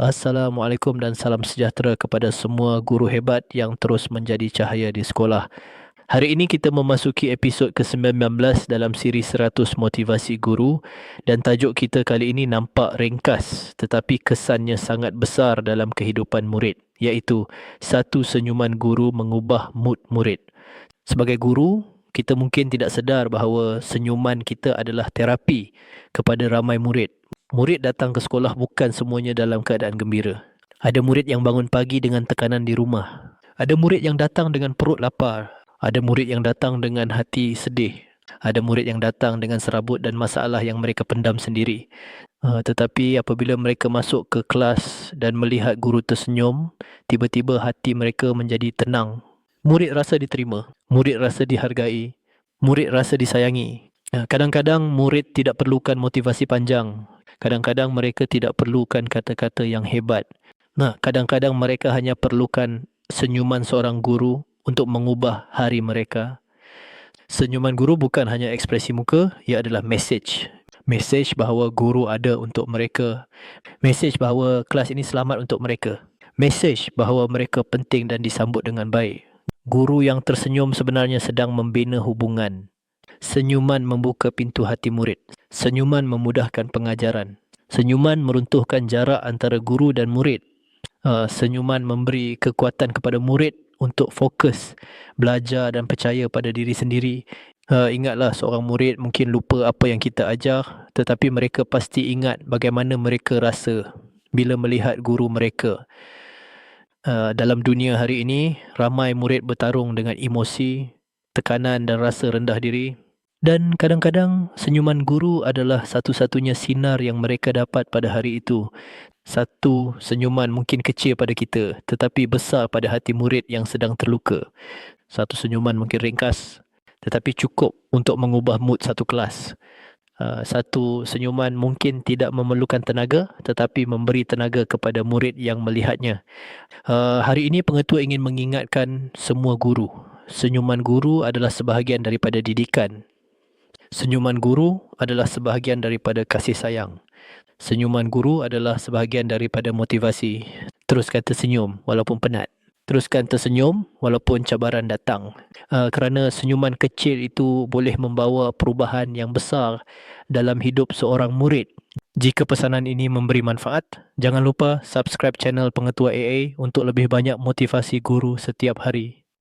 Assalamualaikum dan salam sejahtera kepada semua guru hebat yang terus menjadi cahaya di sekolah. Hari ini kita memasuki episod ke-19 dalam siri 100 motivasi guru dan tajuk kita kali ini nampak ringkas tetapi kesannya sangat besar dalam kehidupan murid, iaitu satu senyuman guru mengubah mood murid. Sebagai guru, kita mungkin tidak sedar bahawa senyuman kita adalah terapi kepada ramai murid. Murid datang ke sekolah bukan semuanya dalam keadaan gembira. Ada murid yang bangun pagi dengan tekanan di rumah. Ada murid yang datang dengan perut lapar. Ada murid yang datang dengan hati sedih. Ada murid yang datang dengan serabut dan masalah yang mereka pendam sendiri. Tetapi apabila mereka masuk ke kelas dan melihat guru tersenyum, tiba-tiba hati mereka menjadi tenang. Murid rasa diterima. Murid rasa dihargai. Murid rasa disayangi. Kadang-kadang murid tidak perlukan motivasi panjang. Kadang-kadang mereka tidak perlukan kata-kata yang hebat. Kadang-kadang mereka hanya perlukan senyuman seorang guru untuk mengubah hari mereka. Senyuman guru bukan hanya ekspresi muka, ia adalah message. Message bahawa guru ada untuk mereka. Message bahawa kelas ini selamat untuk mereka. Message bahawa mereka penting dan disambut dengan baik. Guru yang tersenyum sebenarnya sedang membina hubungan. Senyuman membuka pintu hati murid. Senyuman memudahkan pengajaran. Senyuman meruntuhkan jarak antara guru dan murid. Senyuman memberi kekuatan kepada murid untuk fokus, belajar dan percaya pada diri sendiri. Ingatlah, seorang murid mungkin lupa apa yang kita ajar, tetapi mereka pasti ingat bagaimana mereka rasa bila melihat guru mereka. Dalam dunia hari ini, ramai murid bertarung dengan emosi, tekanan dan rasa rendah diri. Dan kadang-kadang senyuman guru adalah satu-satunya sinar yang mereka dapat pada hari itu. Satu senyuman mungkin kecil pada kita, tetapi besar pada hati murid yang sedang terluka. Satu senyuman mungkin ringkas, tetapi cukup untuk mengubah mood satu kelas. Satu senyuman mungkin tidak memerlukan tenaga, tetapi memberi tenaga kepada murid yang melihatnya. Hari ini pengetua ingin mengingatkan semua guru. Senyuman guru adalah sebahagian daripada didikan. Senyuman guru adalah sebahagian daripada kasih sayang. Senyuman guru adalah sebahagian daripada motivasi. Teruskan tersenyum walaupun penat. Teruskan tersenyum walaupun cabaran datang. Kerana senyuman kecil itu boleh membawa perubahan yang besar dalam hidup seorang murid. Jika pesanan ini memberi manfaat, jangan lupa subscribe channel Pengetua AA untuk lebih banyak motivasi guru setiap hari.